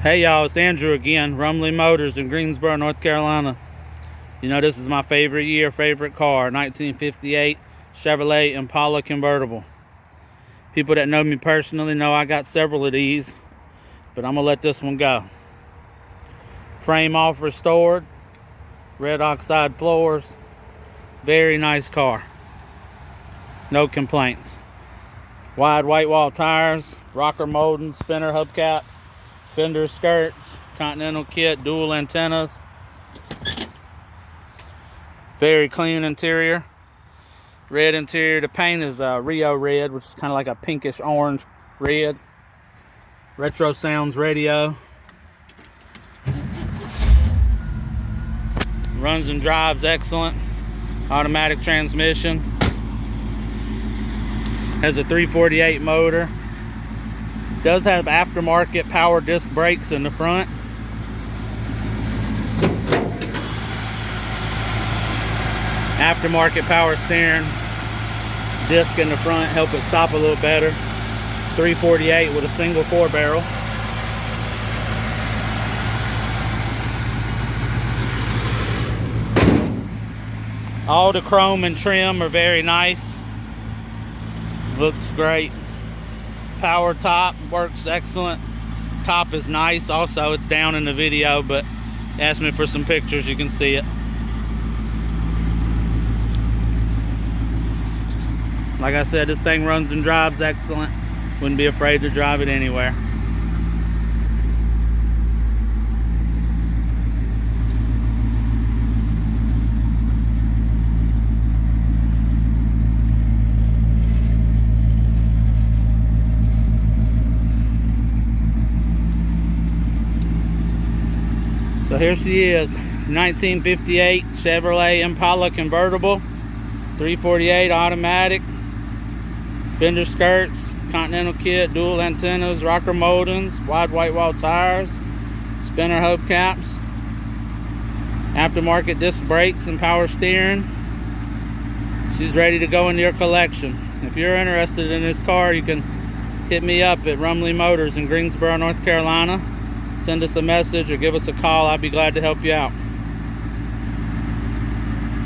Hey y'all, it's Andrew again, Rumley Motors in Greensboro, North Carolina. You know, this is my favorite car, 1958 Chevrolet Impala Convertible. People that know me personally know I got several of these, but I'm gonna let this one go. Frame off restored, red oxide floors, very nice car. No complaints. Wide white wall tires, rocker molding, spinner hubcaps, fender skirts, Continental kit, dual antennas. Very clean interior. Red interior. The paint is Rio red, which is kind of like a pinkish orange red. Retro Sounds radio. Runs and drives excellent. Automatic transmission. Has a 348 motor. Does have aftermarket power disc brakes in the front. Aftermarket power steering disc in the front, help it stop a little better. 348 with a single 4-barrel. All the chrome and trim are very nice. Looks great. Power top works excellent. Top is nice. Also, it's down in the video, but ask me for some pictures, you can see it. Like I said, this thing runs and drives excellent. Wouldn't be afraid to drive it anywhere. So here she is, 1958 Chevrolet Impala Convertible, 348 automatic, fender skirts, Continental kit, dual antennas, rocker moldings, wide white wall tires, spinner hubcaps, aftermarket disc brakes and power steering. She's ready to go into your collection. If you're interested in this car, you can hit me up at Rumley Motors in Greensboro, North Carolina. Send us a message or give us a call. I'd be glad to help you out.